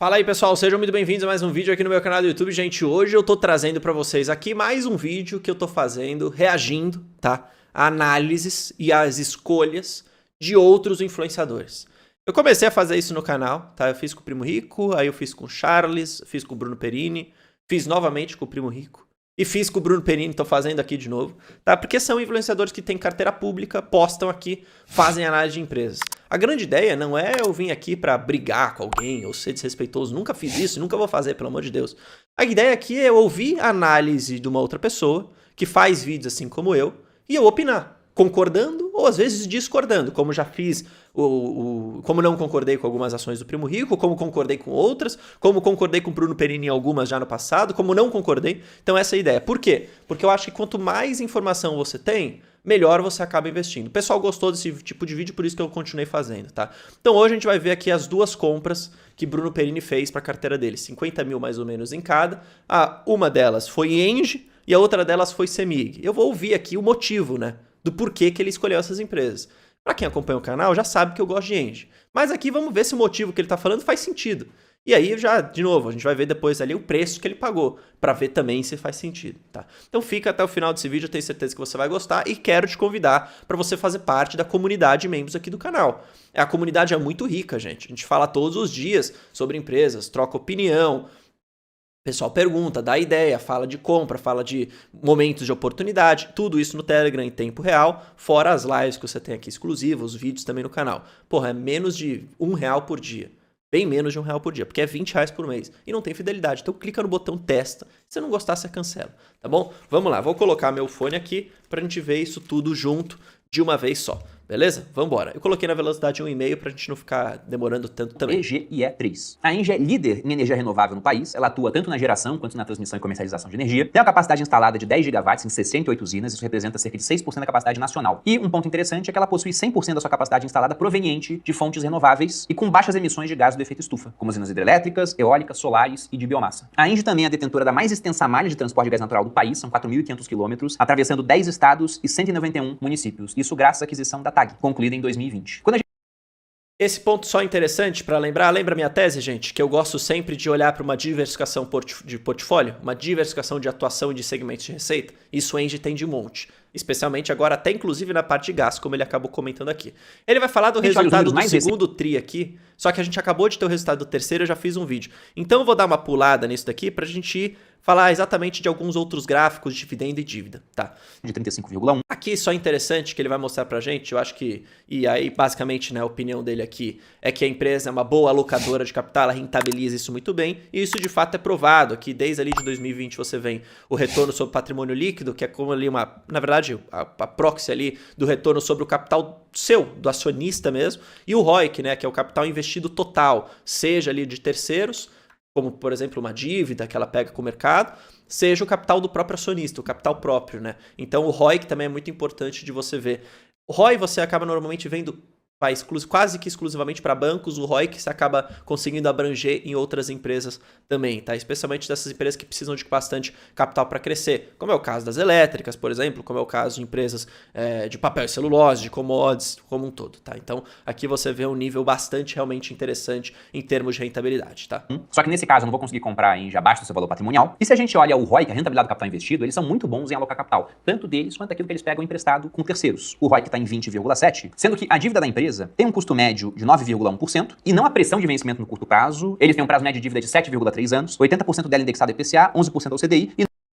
Fala aí pessoal, sejam muito bem-vindos a mais um vídeo aqui no meu canal do YouTube. Gente, hoje eu tô trazendo pra vocês aqui mais um vídeo que eu tô fazendo, reagindo, tá? A análises e as escolhas de outros influenciadores. Eu comecei a fazer isso no canal, tá? Eu fiz com o Primo Rico, aí eu fiz com o Charles, fiz com o Bruno Perini, fiz novamente com o Primo Rico. E fiz com o Bruno Perini, tô fazendo aqui de novo, tá? Porque são influenciadores que têm carteira pública, postam aqui, fazem análise de empresas. A grande ideia não é eu vir aqui pra brigar com alguém ou ser desrespeitoso, nunca fiz isso, nunca vou fazer, pelo amor de Deus. A ideia aqui é eu ouvir a análise de uma outra pessoa, que faz vídeos assim como eu, e eu opinar, concordando ou às vezes discordando, como já fiz, como não concordei com algumas ações do Primo Rico, como concordei com outras, como concordei com o Bruno Perini em algumas já no passado, como não concordei. Então essa é a ideia. Por quê? Porque eu acho que quanto mais informação você tem, melhor você acaba investindo. O pessoal gostou desse tipo de vídeo, por isso que eu continuei fazendo, tá? Então hoje a gente vai ver aqui as duas compras que Bruno Perini fez para a carteira dele, 50 mil mais ou menos em cada. Uma delas foi Engie e a outra delas foi Semig. Eu vou ouvir aqui o motivo, né, do porquê que ele escolheu essas empresas. Para quem acompanha o canal já sabe que eu gosto de Engie. Mas aqui vamos ver se o motivo que ele está falando faz sentido. E aí já, de novo, a gente vai ver depois ali o preço que ele pagou, para ver também se faz sentido, tá? Então fica até o final desse vídeo, eu tenho certeza que você vai gostar e quero te convidar para você fazer parte da comunidade de membros aqui do canal. A comunidade é muito rica, gente. A gente fala todos os dias sobre empresas, troca opinião, o pessoal pergunta, dá ideia, fala de compra, fala de momentos de oportunidade, tudo isso no Telegram em tempo real, fora as lives que você tem aqui exclusivas, os vídeos também no canal. Porra, é menos de R$1 por dia. Bem menos de R$1 por dia, porque é R$20 por mês. E não tem fidelidade, então clica no botão testa. Se você não gostar, você cancela, tá bom? Vamos lá, vou colocar meu fone aqui pra gente ver isso tudo junto de uma vez só. Beleza? Vambora. Eu coloquei na velocidade 1,5 pra gente não ficar demorando tanto também. EGIE3. A Engie é líder em energia renovável no país. Ela atua tanto na geração quanto na transmissão e comercialização de energia. Tem uma capacidade instalada de 10 gigawatts em 68 usinas. Isso representa cerca de 6% da capacidade nacional. E um ponto interessante é que ela possui 100% da sua capacidade instalada proveniente de fontes renováveis e com baixas emissões de gás do efeito estufa, como usinas hidrelétricas, eólicas, solares e de biomassa. A Engie também é a detentora da mais extensa malha de transporte de gás natural do país. São 4.500 quilômetros, atravessando 10 estados e 191 municípios. Isso graças à aquisição da TAG, concluída em 2020. Esse ponto só interessante para lembrar, lembra minha tese, gente, que eu gosto sempre de olhar para uma diversificação de portfólio, uma diversificação de atuação e de segmentos de receita. Isso o Engie tem de monte, especialmente agora até inclusive na parte de gás, como ele acabou comentando aqui. Ele vai falar do resultado do segundo TRI aqui, só que a gente acabou de ter o resultado do terceiro, eu já fiz um vídeo. Então eu vou dar uma pulada nisso daqui para a gente falar exatamente de alguns outros gráficos de dividendo e dívida, tá? De 35,1. Aqui só interessante que ele vai mostrar pra gente, eu acho que, e aí basicamente, né, a opinião dele aqui é que a empresa é uma boa alocadora de capital, ela rentabiliza isso muito bem, e isso de fato é provado. Aqui desde ali de 2020 você vem o retorno sobre patrimônio líquido, que é como ali na verdade, a proxy ali do retorno sobre o capital seu, do acionista mesmo, e o ROIC, né, que é o capital investido total, seja ali de terceiros, como por exemplo uma dívida que ela pega com o mercado, seja o capital do próprio acionista, o capital próprio, né? Então o ROIC também é muito importante de você ver. O ROI você acaba normalmente vendo, vai quase que exclusivamente para bancos, o ROIC você acaba conseguindo abranger em outras empresas também, tá? Especialmente dessas empresas que precisam de bastante capital para crescer, como é o caso das elétricas, por exemplo, como é o caso de empresas de papel e celulose, de commodities, como um todo, tá? Então aqui você vê um nível bastante realmente interessante em termos de rentabilidade, tá? Só que nesse caso eu não vou conseguir comprar em já abaixo do seu valor patrimonial. E se a gente olha o ROIC, a rentabilidade do capital investido, eles são muito bons em alocar capital, tanto deles quanto aquilo que eles pegam emprestado com terceiros. O ROIC está em 20,7, sendo que a dívida da empresa tem um custo médio de 9,1% e não há pressão de vencimento no curto prazo. Eles têm um prazo médio de dívida de 7,3 anos, 80% dela indexado ao IPCA, 11% ao CDI.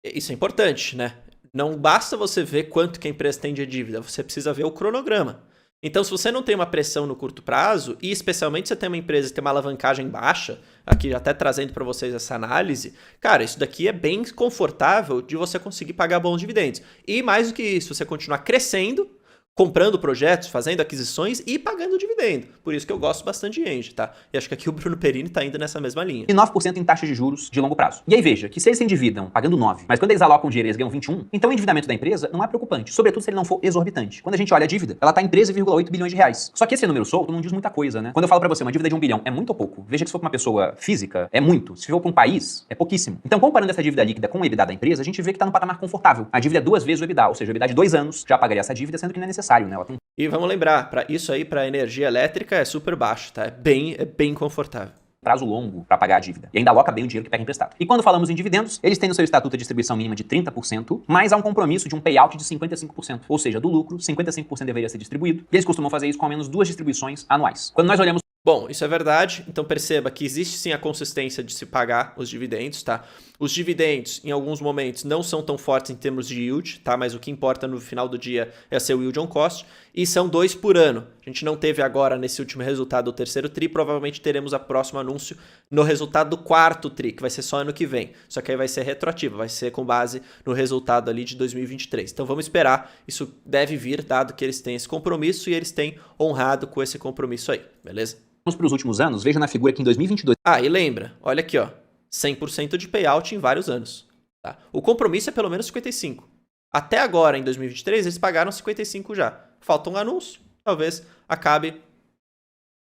Isso é importante, né? Não basta você ver quanto que a empresa tem de dívida, você precisa ver o cronograma. Então, se você não tem uma pressão no curto prazo, e especialmente se você tem uma empresa que tem uma alavancagem baixa, aqui até trazendo para vocês essa análise, cara, isso daqui é bem confortável de você conseguir pagar bons dividendos. E mais do que isso, você continuar crescendo, comprando projetos, fazendo aquisições e pagando dividendo. Por isso que eu gosto bastante de Engie, tá? E acho que aqui o Bruno Perini tá indo nessa mesma linha. E 9% em taxas de juros de longo prazo. E aí veja que se eles se endividam pagando 9, mas quando eles alocam dinheiro eles ganham 21, então o endividamento da empresa não é preocupante, sobretudo se ele não for exorbitante. Quando a gente olha a dívida, ela tá em 13,8 bilhões de reais. Só que esse número solto não diz muita coisa, né? Quando eu falo pra você uma dívida de 1 bilhão é muito ou pouco, veja que se for pra uma pessoa física, é muito. Se for pra um país, é pouquíssimo. Então comparando essa dívida líquida com o EBITDA da empresa, a gente vê que tá num patamar confortável. A dívida é 2 vezes o EBITDA, ou seja, o EBITDA de 2 anos já pagaria essa dívida, sendo que não é necessário, né? Ela tem... E vamos lembrar, isso aí para energia elétrica é super baixo, tá? É bem confortável. prazo longo para pagar a dívida e ainda aloca bem o dinheiro que pega emprestado. E quando falamos em dividendos, eles têm no seu estatuto a distribuição mínima de 30%, mas há um compromisso de um payout de 55%. Ou seja, do lucro, 55% deveria ser distribuído, e eles costumam fazer isso com ao menos 2 distribuições anuais. Quando nós olhamos... Bom, isso é verdade, então perceba que existe sim a consistência de se pagar os dividendos, tá? Os dividendos, em alguns momentos, não são tão fortes em termos de yield, tá? Mas o que importa no final do dia é ser o yield on cost, e são 2 por ano. A gente não teve agora nesse último resultado do terceiro TRI, provavelmente teremos o próximo anúncio no resultado do quarto TRI, que vai ser só ano que vem. Só que aí vai ser retroativo, vai ser com base no resultado ali de 2023. Então vamos esperar, isso deve vir, dado que eles têm esse compromisso e eles têm honrado com esse compromisso aí, beleza? Para os últimos anos, veja na figura que em 2022... Ah, e lembra, olha aqui, ó, 100% de payout em vários anos. Tá? O compromisso é pelo menos 55%. Até agora, em 2023, eles pagaram 55% já. Falta um anúncio, talvez acabe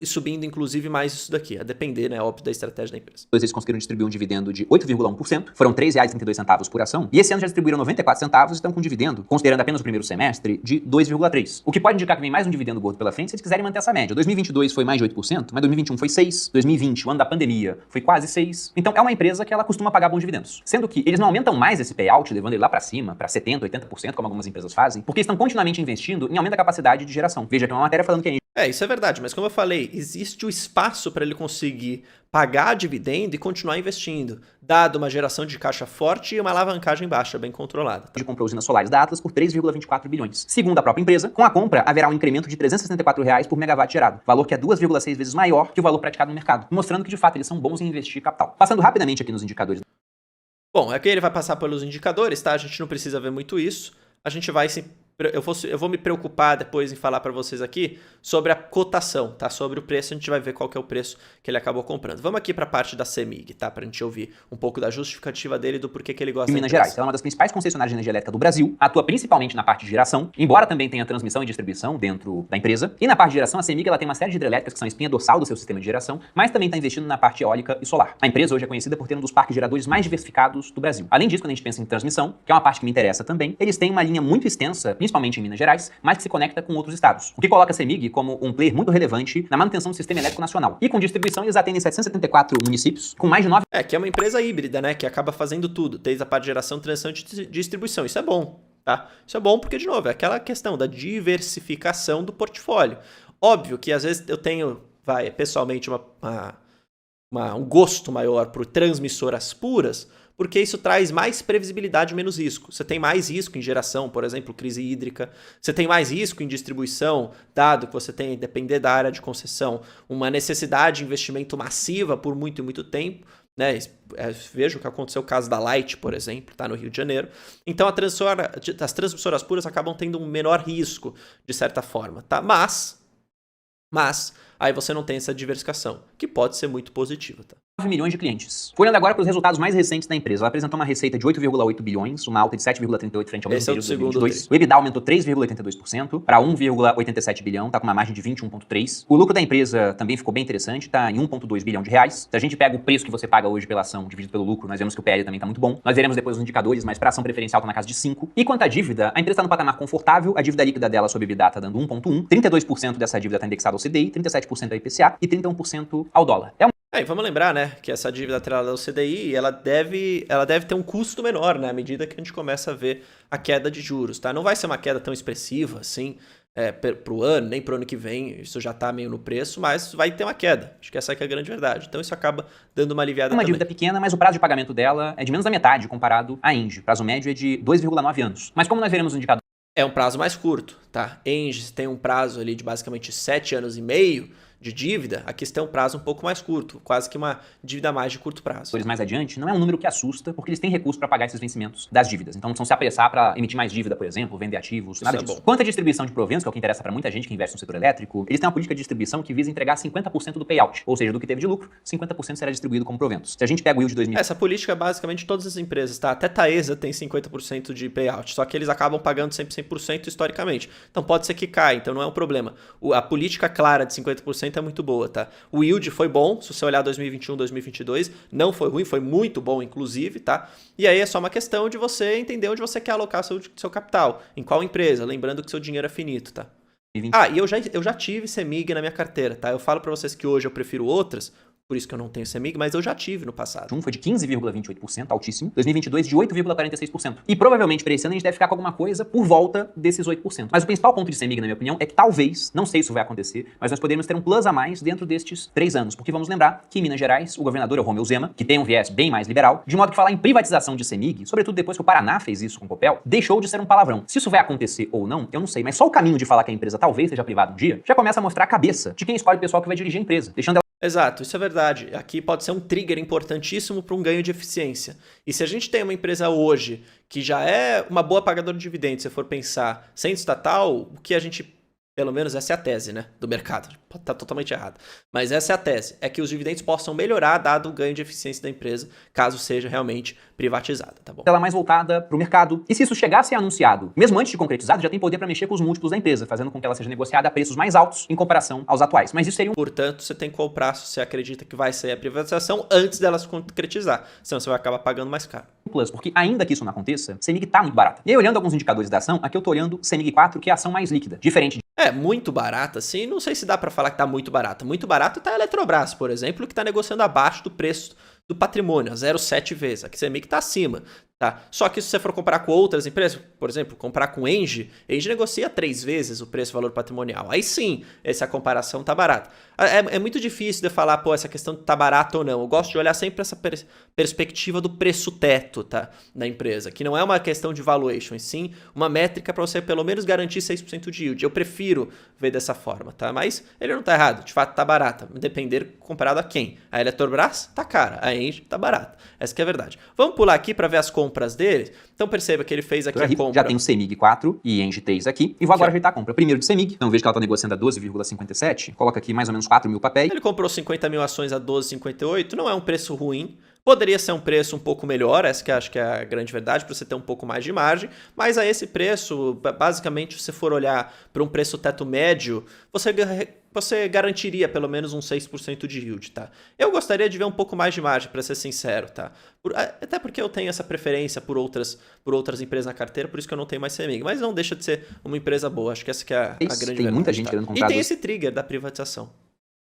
subindo, inclusive, mais isso daqui, a depender, né, óbvio, da estratégia da empresa. Eles conseguiram distribuir um dividendo de 8,1%, foram R$ 3,32 por ação, e esse ano já distribuíram 94 centavos e estão com um dividendo, considerando apenas o primeiro semestre, de 2,3%. O que pode indicar que vem mais um dividendo gordo pela frente se eles quiserem manter essa média. 2022 foi mais de 8%, mas 2021 foi 6%, 2020, o ano da pandemia, foi quase 6%. Então é uma empresa que ela costuma pagar bons dividendos. Sendo que eles não aumentam mais esse payout, levando ele lá para cima, para 70%, 80%, como algumas empresas fazem, porque estão continuamente investindo em aumento da capacidade de geração. Veja que é uma matéria falando que isso é verdade, mas como eu falei, existe o espaço para ele conseguir pagar dividendo e continuar investindo, dado uma geração de caixa forte e uma alavancagem baixa, bem controlada. Tá? Comprou usinas solares da Atlas por 3,24 bilhões. Segundo a própria empresa, com a compra haverá um incremento de R$ 364 por megawatt gerado, valor que é 2,6 vezes maior que o valor praticado no mercado, mostrando que de fato eles são bons em investir capital. Passando rapidamente aqui nos indicadores. Bom, aqui ele vai passar pelos indicadores, tá? A gente não precisa ver muito isso. A gente vai se... Eu vou me preocupar depois em falar para vocês aqui sobre a cotação, tá? Sobre o preço, a gente vai ver qual que é o preço que ele acabou comprando. Vamos aqui para a parte da CEMIG, tá? Para a gente ouvir um pouco da justificativa dele, do porquê que ele gosta em Minas Gerais. Ela é uma das principais concessionárias de energia elétrica do Brasil, atua principalmente na parte de geração, embora também tenha transmissão e distribuição dentro da empresa. E na parte de geração, a CEMIG ela tem uma série de hidrelétricas que são a espinha dorsal do seu sistema de geração, mas também está investindo na parte eólica e solar. A empresa hoje é conhecida por ter um dos parques geradores mais diversificados do Brasil. Além disso, quando a gente pensa em transmissão, que é uma parte que me interessa também, eles têm uma linha muito extensa, principalmente em Minas Gerais, mas que se conecta com outros estados, o que coloca a CEMIG como um player muito relevante na manutenção do sistema elétrico nacional. E com distribuição, eles atendem 774 municípios, com mais de 9... que é uma empresa híbrida, né, que acaba fazendo tudo, desde a parte de geração, transição e distribuição. Isso é bom, tá? Isso é bom porque, de novo, é aquela questão diversificação do portfólio. Óbvio que, às vezes, eu tenho, pessoalmente, um gosto maior por transmissoras puras, porque isso traz mais previsibilidade e menos risco. Você tem mais risco em geração, por exemplo, crise hídrica. Você tem mais risco em distribuição, dado que você tem, depender da área de concessão, uma necessidade de investimento massiva por muito e muito tempo. Né? Veja o que aconteceu no caso da Light, por exemplo, tá no Rio de Janeiro. Então as transmissoras puras acabam tendo um menor risco, de certa forma. Tá? Mas aí você não tem essa diversificação, que pode ser muito positiva. Tá? 9 milhões de clientes. Olhando agora para os resultados mais recentes da empresa, ela apresentou uma receita de 8,8 bilhões, uma alta de 7,38 frente ao mesmo período de 2022. O EBITDA aumentou 3,82% para 1,87 bilhão, está com uma margem de 21,3%. O lucro da empresa também ficou bem interessante, está em 1,2 bilhão de reais. Se a gente pega o preço que você paga hoje pela ação dividido pelo lucro, nós vemos que o PL também está muito bom. Nós veremos depois os indicadores, mas para ação preferencial está na casa de 5. E quanto à dívida, a empresa está no patamar confortável, a dívida líquida dela sobre EBITDA está dando 1,1. 32% dessa dívida está indexada ao CDI, 37% ao IPCA e 31% ao dólar. Vamos lembrar, né, que essa dívida atrelada ao CDI, ela deve ter um custo menor, né, à medida que a gente começa a ver a queda de juros, tá? Não vai ser uma queda tão expressiva, assim, para o ano, nem para o ano que vem, isso já está meio no preço, mas vai ter uma queda. Acho que essa é que é a grande verdade. Então isso acaba dando uma aliviada também. Uma dívida pequena, mas o prazo de pagamento dela é de menos da metade comparado à Engie. O prazo médio é de 2,9 anos. Mas como nós veremos no indicador... É um prazo mais curto, tá? Engie tem um prazo ali de basicamente 7 anos e meio, de dívida, aqui você tem um prazo um pouco mais curto, quase que uma dívida mais de curto prazo. Mais adiante, não é um número que assusta, porque eles têm recurso para pagar esses vencimentos das dívidas. Então não precisam se apressar para emitir mais dívida, por exemplo, vender ativos, nada disso. Quanto à distribuição de proventos, que é o que interessa para muita gente que investe no setor elétrico, eles têm uma política de distribuição que visa entregar 50% do payout, ou seja, do que teve de lucro, 50% será distribuído como proventos. Se a gente pega o yield de 2000... Essa política é basicamente todas as empresas, tá? Até Taesa tem 50% de payout, só que eles acabam pagando sempre 100% historicamente. Então pode ser que caia, então não é um problema. A política clara de 50% é muito boa, tá? O yield foi bom, se você olhar 2021, 2022, não foi ruim, foi muito bom, inclusive, tá? E aí é só uma questão de você entender onde você quer alocar seu capital, em qual empresa, lembrando que seu dinheiro é finito, tá? E eu já tive CEMIG na minha carteira, tá? Eu falo para vocês que hoje eu prefiro outras, por isso que eu não tenho CEMIG, mas eu já tive no passado. Foi de 15,28%, altíssimo. 2022 de 8,46%. E provavelmente para esse ano a gente deve ficar com alguma coisa por volta desses 8%. Mas o principal ponto de CEMIG, na minha opinião, é que talvez, não sei se isso vai acontecer, mas nós poderíamos ter um plus a mais dentro destes 3 anos. Porque vamos lembrar que em Minas Gerais, o governador é o Romeu Zema, que tem um viés bem mais liberal, de modo que falar em privatização de CEMIG, sobretudo depois que o Paraná fez isso com o Copel, deixou de ser um palavrão. Se isso vai acontecer ou não, eu não sei, mas só o caminho de falar que a empresa talvez seja privada um dia, já começa a mostrar a cabeça de quem escolhe o pessoal que vai dirigir a empresa, deixando ela... Exato, isso é verdade. Aqui pode ser um trigger importantíssimo para um ganho de eficiência. E se a gente tem uma empresa hoje que já é uma boa pagadora de dividendos, se for pensar sendo estatal, o que a gente, pelo menos essa é a tese, né, do mercado, pode estar totalmente errado, mas essa é a tese, é que os dividendos possam melhorar dado o ganho de eficiência da empresa, caso seja realmente privatizada, tá bom? Ela é mais voltada para o mercado. E se isso chegar a ser anunciado, mesmo antes de concretizado, já tem poder para mexer com os múltiplos da empresa, fazendo com que ela seja negociada a preços mais altos em comparação aos atuais. Mas isso seria um... Portanto, você tem que comprar se você acredita que vai sair a privatização antes dela se concretizar, senão você vai acabar pagando mais caro. Plus, porque ainda que isso não aconteça, CEMIG tá muito barata. E aí, olhando alguns indicadores da ação, aqui eu tô olhando CEMIG 4, que é a ação mais líquida, diferente de... É, muito barata, assim, não sei se dá pra falar que tá muito barata. Muito barato tá a Eletrobras, por exemplo, que tá negociando abaixo do preço do patrimônio, a 0,7 vezes. A CEMIG tá acima, tá? Só que se você for comparar com outras empresas, por exemplo, comparar com Engie negocia 3 vezes o preço-valor patrimonial. Aí sim, essa comparação tá barata. É muito difícil de falar, pô, essa questão de tá barato ou não. Eu gosto de olhar sempre essa perspectiva do preço-teto, tá? Da empresa, que não é uma questão de valuation, e sim uma métrica para você pelo menos garantir 6% de yield. Eu prefiro ver dessa forma, tá? Mas ele não tá errado, de fato tá barata. Depender comparado a quem? A Eletrobras tá cara, a Engie tá barata. Essa que é a verdade. Vamos pular aqui para ver as compras dele. Então perceba que ele fez aqui a compra. Já tem o CEMIG 4 e Engie 3 aqui. E vou agora ajeitar a compra. Primeiro de CEMIG. Então vejo que ela tá negociando a 12,57. Coloca aqui mais ou menos 4 mil papéis. Ele comprou 50 mil ações a 12,58. Não é um preço ruim. Poderia ser um preço um pouco melhor, essa que eu acho que é a grande verdade, para você ter um pouco mais de margem, mas a esse preço, basicamente, se você for olhar para um preço teto médio, você garantiria pelo menos um 6% de yield, tá? Eu gostaria de ver um pouco mais de margem, para ser sincero, tá? Até porque eu tenho essa preferência por outras empresas na carteira, por isso que eu não tenho mais CEMIG, mas não deixa de ser uma empresa boa, acho que essa que é a grande verdade. Tem muita gente querendo comprar. E tem esse trigger da privatização.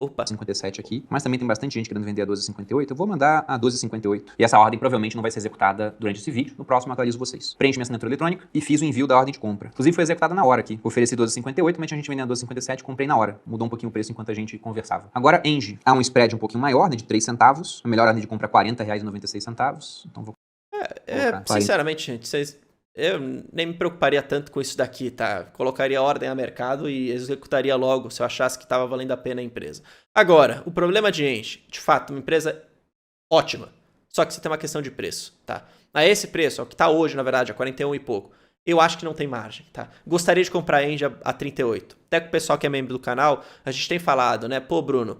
Opa. 57 aqui, mas também tem bastante gente querendo vender a 12,58. Eu vou mandar a 12,58. E essa ordem provavelmente não vai ser executada durante esse vídeo. No próximo eu atualizo vocês. Preencho minha assinatura eletrônica e fiz o envio da ordem de compra. Inclusive foi executada na hora aqui. Ofereci 12,58, mas tinha gente vendendo a 12,57, comprei na hora. Mudou um pouquinho o preço enquanto a gente conversava. Agora, Engie. Há um spread um pouquinho maior, né, de 3 centavos. A melhor ordem de compra é R$40,96. Então vou... Sinceramente, gente, eu nem me preocuparia tanto com isso daqui, tá? Colocaria a ordem a mercado e executaria logo se eu achasse que estava valendo a pena a empresa. Agora, o problema de Engie, de fato, uma empresa ótima, só que você tem uma questão de preço, tá? A esse preço, ó, que tá hoje, na verdade, a 41 e pouco, eu acho que não tem margem, tá? Gostaria de comprar a Engie a 38. Até com o pessoal que é membro do canal, a gente tem falado, né? Pô, Bruno,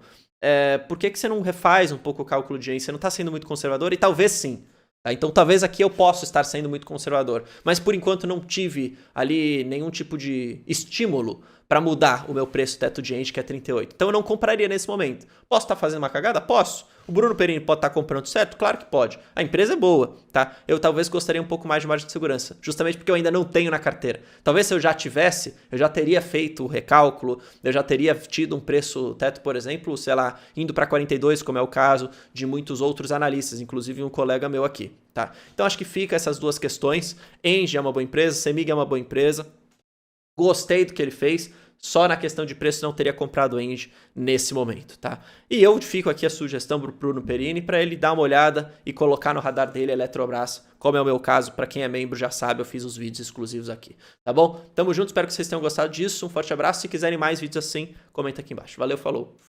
por que você não refaz um pouco o cálculo de Engie? Você não tá sendo muito conservador? E talvez sim. Tá? Então talvez aqui eu possa estar sendo muito conservador, mas por enquanto não tive ali nenhum tipo de estímulo para mudar o meu preço teto de Engie, que é 38. Então eu não compraria nesse momento. Posso estar fazendo uma cagada? Posso. O Bruno Perini pode estar comprando certo? Claro que pode. A empresa é boa, tá? Eu talvez gostaria um pouco mais de margem de segurança, justamente porque eu ainda não tenho na carteira. Talvez se eu já tivesse, eu já teria feito o recálculo, eu já teria tido um preço teto, por exemplo, sei lá, indo para 42, como é o caso de muitos outros analistas, inclusive um colega meu aqui, tá? Então acho que fica essas duas questões. Engie é uma boa empresa, CEMIG é uma boa empresa. Gostei do que ele fez. Só na questão de preço não teria comprado Engie nesse momento, tá? E eu fico aqui a sugestão pro Bruno Perini para ele dar uma olhada e colocar no radar dele a Eletrobras, como é o meu caso. Para quem é membro já sabe, eu fiz os vídeos exclusivos aqui, tá bom? Tamo junto, espero que vocês tenham gostado disso. Um forte abraço. Se quiserem mais vídeos assim, comenta aqui embaixo. Valeu, falou!